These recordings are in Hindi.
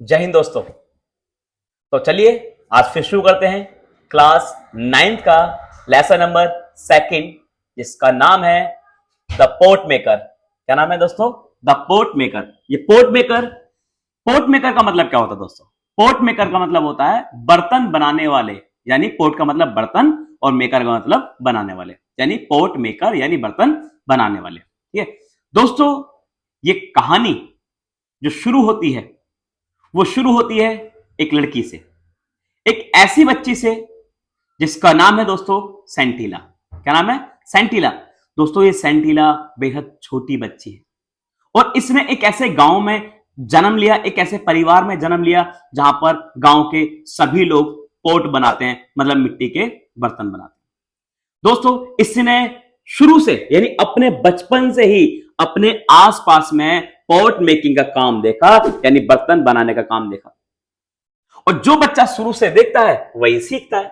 जय हिंद दोस्तों। तो चलिए आज फिर शुरू करते हैं क्लास 9th का लेसन नंबर 2 जिसका नाम है द पोट मेकर। क्या नाम है दोस्तों? The pot maker. ये पोट मेकर का मतलब क्या होता है दोस्तों? पोट मेकर का मतलब होता है बर्तन बनाने वाले, यानी पोट का मतलब बर्तन और मेकर का मतलब बनाने वाले, यानी पोट मेकर यानी बर्तन बनाने वाले। ठीक है दोस्तों, ये कहानी जो शुरू होती है वो शुरू होती है एक लड़की से, एक ऐसी बच्ची से जिसका नाम है दोस्तों सेंटिला। क्या नाम है? सेंटिला। दोस्तों ये सेंटिला बेहद छोटी बच्ची है और इसने एक ऐसे गांव में जन्म लिया, एक ऐसे परिवार में जन्म लिया जहां पर गांव के सभी लोग पोट बनाते हैं, मतलब मिट्टी के बर्तन बनाते हैं। दोस्तों इसने शुरू से यानी अपने बचपन से ही अपने आसपास में पॉट मेकिंग का काम देखा, यानी बर्तन बनाने का काम देखा। और जो बच्चा शुरू से देखता है वही सीखता है।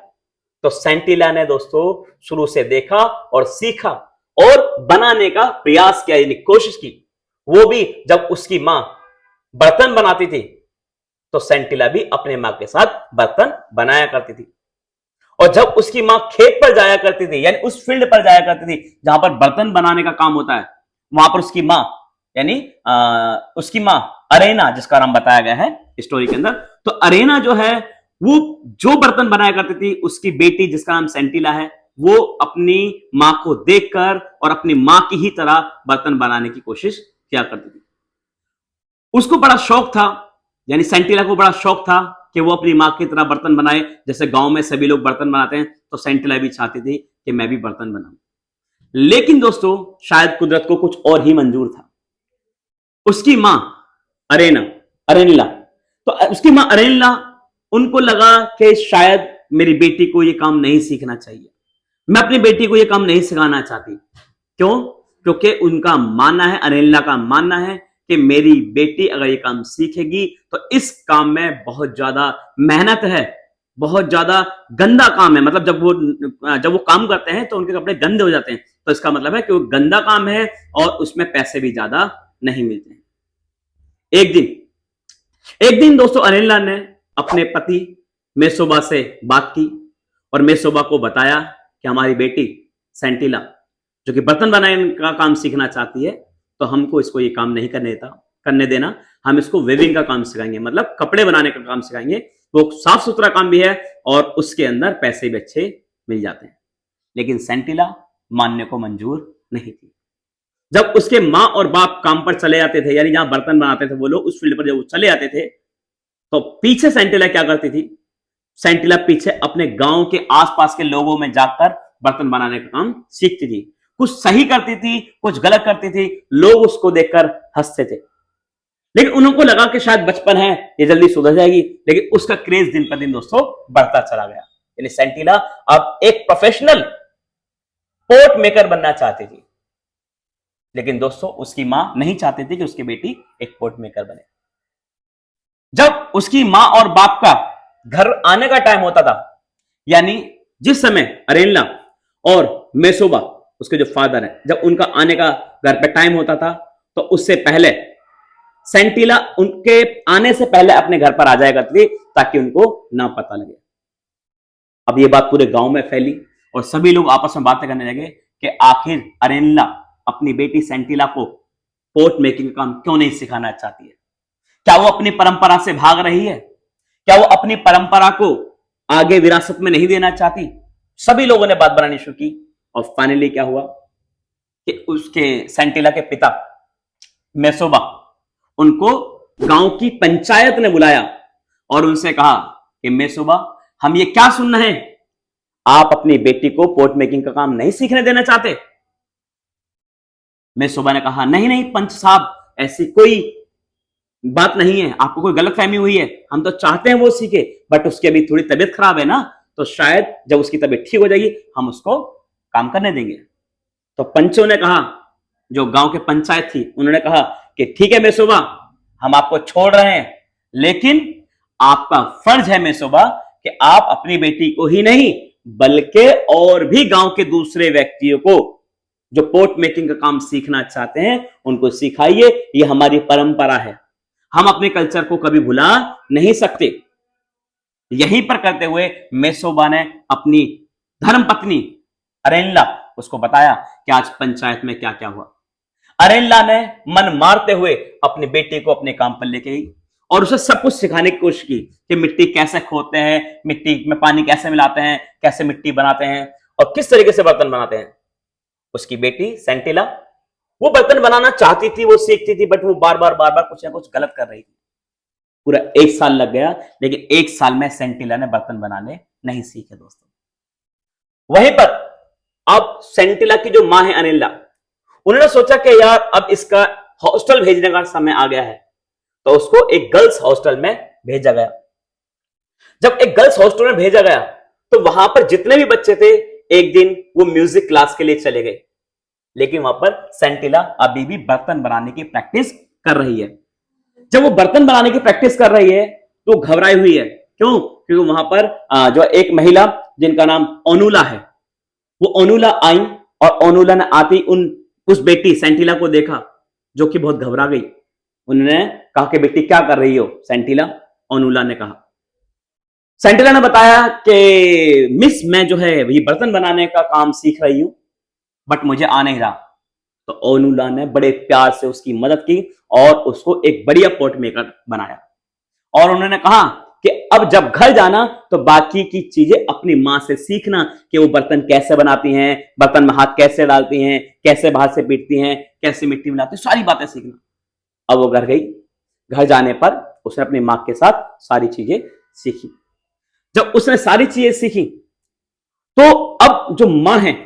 तो सेंटिला ने दोस्तों शुरू से देखा और सीखा और बनाने का प्रयास किया, यानी कोशिश की। वो भी जब उसकी मां बर्तन बनाती थी तो सेंटिला भी अपने मां के साथ बर्तन बनाया करती थी। और जब उसकी मां खेत पर जाया करती थी, यानी उस फील्ड पर जाया करती थी जहां पर बर्तन बनाने का काम होता है, वहां पर उसकी मां यानी उसकी मां अरेना, जिसका नाम बताया गया है स्टोरी के अंदर, तो अरेना जो है वो जो बर्तन बनाया करती थी, उसकी बेटी जिसका नाम सेंटिला है, वो अपनी मां को देखकर और अपनी मां की ही तरह बर्तन बनाने की कोशिश किया करती थी। उसको बड़ा शौक था, यानी सेंटिला को बड़ा शौक था कि वो अपनी मां की तरह बर्तन बनाए। जैसे गांव में सभी लोग बर्तन बनाते हैं तो सेंटिला भी चाहती थी कि मैं भी बर्तन बनाऊं। लेकिन दोस्तों शायद कुदरत को कुछ और ही मंजूर था। उसकी मां अरेनिला, तो उसकी मां अरेनिला, उनको लगा कि शायद मेरी बेटी को यह काम नहीं सीखना चाहिए, मैं अपनी बेटी को यह काम नहीं सिखाना चाहती। क्यों? क्योंकि उनका मानना है, अरेनिला का मानना है कि मेरी बेटी अगर ये काम सीखेगी तो इस काम में बहुत ज्यादा मेहनत है, बहुत ज्यादा गंदा काम है। मतलब जब वो काम करते हैं तो उनके कपड़े गंदे हो जाते हैं, तो इसका मतलब है कि वो गंदा काम है और उसमें पैसे भी ज्यादा नहीं मिलते हैं। एक दिन दोस्तों अनिला ने अपने पति मेसोबा से बात की और मेसोबा को बताया कि हमारी बेटी सेंटिला जो कि बर्तन बनाने का काम सीखना चाहती है, तो हमको इसको ये काम नहीं करने देना, हम इसको वेविंग का काम सिखाएंगे, मतलब कपड़े बनाने का काम सिखाएंगे। वो साफ सुथरा काम भी है और उसके अंदर पैसे भी अच्छे मिल जाते हैं। लेकिन सेंटिला मानने को मंजूर नहीं थी। जब उसके मां और बाप काम पर चले जाते थे, यानी जहां बर्तन बनाते थे वो लोग, उस फील्ड पर जब वो चले जाते थे, तो पीछे सेंटिला क्या करती थी? सेंटिला पीछे अपने गांव के आसपास के लोगों में जाकर बर्तन बनाने का काम सीखती थी। कुछ सही करती थी, कुछ गलत करती थी, लोग उसको देखकर हंसते थे। लेकिन उनको लगा कि शायद बचपन है, ये जल्दी सुधर जाएगी। लेकिन उसका क्रेज दिन पर दिन दोस्तों बढ़ता चला गया। यानी सेंटिला अब एक प्रोफेशनल पोट मेकर बनना चाहती थी। लेकिन दोस्तों उसकी मां नहीं चाहती थी कि उसकी बेटी एक पोट मेकर बने। जब उसकी मां और बाप का घर आने का टाइम होता था, यानी जिस समय अरेनिला और मेसोबा, उसके जो फादर है, जब उनका आने का घर पे टाइम होता था, तो उससे पहले सेंटिला उनके आने से पहले अपने घर पर आ जाया करती थी ताकि उनको ना पता लगे। अब ये बात पूरे गांव में फैली और सभी लोग आपस में बातें करने लगे कि आखिर अरेनिला अपनी बेटी सेंटिला को पोट मेकिंग का काम क्यों नहीं सिखाना चाहती है? क्या वो अपनी परंपरा से भाग रही है? क्या वो अपनी परंपरा को आगे विरासत में नहीं देना चाहती? सभी लोगों ने बात बनानी शुरू की और फाइनली क्या हुआ कि उसके सेंटिला के पिता मेसोबा, उनको गांव की पंचायत ने बुलाया और उनसे कहा कि मेसोबा, हम ये क्या सुन रहे हैं, आप अपनी बेटी को पोट मेकिंग का काम नहीं सीखने देना चाहते? मेसोबा ने कहा, नहीं नहीं पंच साहब, ऐसी कोई बात नहीं है, आपको कोई गलतफहमी हुई है, हम तो चाहते हैं वो सीखे, बट उसकी अभी थोड़ी तबीयत खराब है ना, तो शायद जब उसकी तबीयत ठीक हो जाएगी हम उसको काम करने देंगे। तो पंचों ने कहा, जो गांव के पंचायत थी, उन्होंने कहा कि ठीक है मेसोबा, हम आपको छोड़ रहे हैं, लेकिन आपका फर्ज है मेसोबा कि आप अपनी बेटी को ही नहीं बल्कि और भी गांव के दूसरे व्यक्तियों को जो पोट मेकिंग का काम सीखना चाहते हैं उनको सिखाइए। ये हमारी परंपरा है, हम अपने कल्चर को कभी भुला नहीं सकते। यहीं पर करते हुए मेसोबा ने अपनी धर्मपत्नी अरेनला उसको बताया कि आज पंचायत में क्या क्या हुआ। अरेनला ने मन मारते हुए अपनी बेटी को अपने काम पर लेके गई और उसे सब कुछ सिखाने की कोशिश की कि मिट्टी कैसे खोदते हैं, मिट्टी में पानी कैसे मिलाते हैं, कैसे मिट्टी बनाते हैं और किस तरीके से बर्तन बनाते हैं। उसकी बेटी सेंटिला वो बर्तन बनाना चाहती थी, वो सीखती थी, बट वो बार बार कुछ ना कुछ गलत कर रही थी। पूरा 1 साल लग गया, लेकिन 1 साल में सेंटिला ने बर्तन बनाने नहीं सीखे दोस्तों। वहीं पर अब सेंटिला की जो मां है अनिला, उन्होंने सोचा कि यार अब इसका हॉस्टल भेजने का समय आ गया है, तो उसको एक गर्ल्स हॉस्टल में भेजा गया। जब एक गर्ल्स हॉस्टल में भेजा गया तो वहां पर जितने भी बच्चे थे, एक दिन वो म्यूजिक क्लास के लिए चले गए, लेकिन वहां पर सेंटिला अभी भी बर्तन बनाने की प्रैक्टिस कर रही है। जब वो बर्तन बनाने की प्रैक्टिस कर रही है तो घबराई हुई है। क्यों? क्योंकि वहां पर जो एक महिला जिनका नाम ओनुला है, वो ओनुला आई और ओनुला ने आती उस बेटी सेंटिला को देखा, जो कि बहुत घबरा गई। उन्होंने कहा कि बेटी क्या कर रही हो सेंटिला? ओनुला ने कहा। सेंटिला ने बताया कि मिस मैं जो है ये बर्तन बनाने का काम सीख रही हूं, बट मुझे आ नहीं रहा। तो ओनुला ने बड़े प्यार से उसकी मदद की और उसको एक बढ़िया पॉट मेकर बनाया और उन्होंने कहा कि अब जब घर जाना तो बाकी की चीजें अपनी मां से सीखना कि वो बर्तन कैसे बनाती हैं, बर्तन में हाथ कैसे डालती हैं, कैसे बाहर से पीटती हैं, कैसे मिट्टी मिलाती हैं, सारी बातें सीखना। अब वो घर गई। घर जाने पर उसने अपनी मां के साथ सारी चीजें सीखी। जब उसने सारी चीजें सीखी तो अब जो मां है,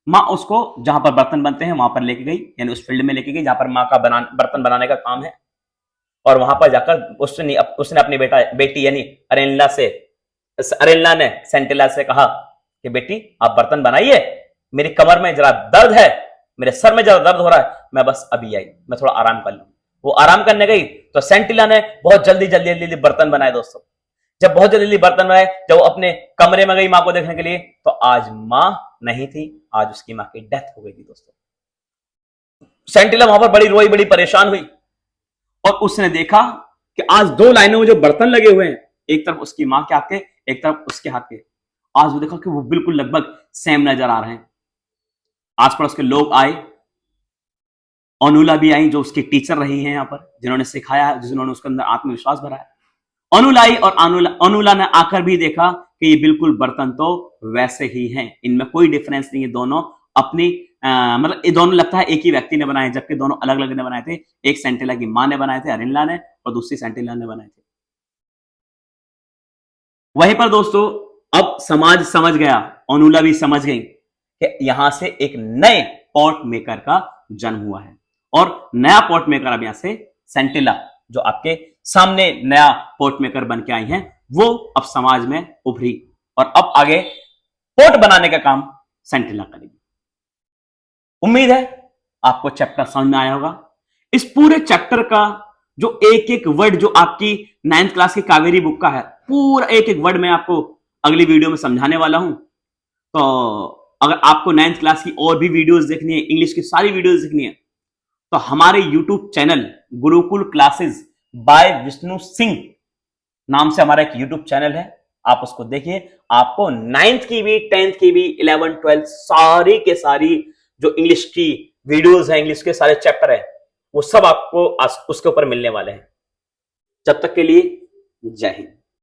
मां उसको जहां पर बर्तन बनते हैं वहां पर लेके गई, यानी उस फील्ड में लेके गई जहां पर मां का बर्तन बनाने का काम है। और वहां पर जाकर उसने अपनी बेटी यानी अरेनला ने सेंटिला से कहा कि बेटी आप बर्तन बनाइए, मेरी कमर में जरा दर्द है, मेरे सर में जरा दर्द हो रहा है, मैं बस अभी आई, मैं थोड़ा आराम कर लूं। वो आराम करने गई तो सेंटिला ने बहुत जल्दी बर्तन बनाए दोस्तों। जब बहुत जल्दी बर्तन बनाए, जब वो अपने कमरे में गई मां को देखने के लिए, तो आज मां नहीं थी, आज उसकी मां की डेथ हो गई थी दोस्तों। सेंटिला वहां पर बड़ी रोई, बड़ी परेशान हुई और उसने देखा कि आज 2 लाइनों में जो बर्तन लगे हुए हैं, एक तरफ उसकी मां के हाथ के, एक तरफ उसके हाथ के, आज वो देखा कि वो बिल्कुल लगभग सेम नजर आ रहे हैं। आस पड़ोस के लोग आए, अनुला भी आई जो उसकी टीचर रही है, यहां पर जिन्होंने सिखाया, जिन्होंने उसके अंदर आत्मविश्वास भरा है। अनुला आई और अनुला ने आकर भी देखा कि ये बिल्कुल बर्तन तो वैसे ही हैं, इनमें कोई डिफरेंस नहीं है, दोनों अपनी मतलब ये दोनों लगता है एक ही व्यक्ति ने बनाए, जबकि दोनों अलग अलग ने बनाए थे। एक सेंटिला की मां ने बनाए थे अरेनला ने, और दूसरी सेंटिला ने बनाए थे। वहीं पर दोस्तों अब समाज समझ गया, अनुला भी समझ गई कि यहां से एक नए पॉट मेकर का जन्म हुआ है और नया पॉट मेकर अब यहां से सेंटिला जो आपके सामने नया पॉट मेकर बन के आई हैं, वो अब समाज में उभरी और अब आगे पॉट बनाने का काम सेंटिला करेगी। उम्मीद है आपको चैप्टर समझ में आया होगा। इस पूरे चैप्टर का जो एक एक वर्ड जो आपकी 9th क्लास की कावेरी बुक का है, पूरा एक एक वर्ड मैं आपको अगली वीडियो में समझाने वाला हूं। तो अगर आपको 9th क्लास की और भी वीडियोस देखनी है, इंग्लिश की सारी वीडियोस देखनी है, तो हमारे YouTube channel Gurukul classes bye Vishnu Singh नाम से हमारा एक यूट्यूब चैनल है, आप उसको देखिए। आपको 9th की भी, 10th की भी, 11th 12th सारी के सारी जो इंग्लिश की वीडियोस हैं, इंग्लिश के सारे चैप्टर हैं, वो सब आपको उसके ऊपर मिलने वाले हैं। जब तक के लिए जय हिंद।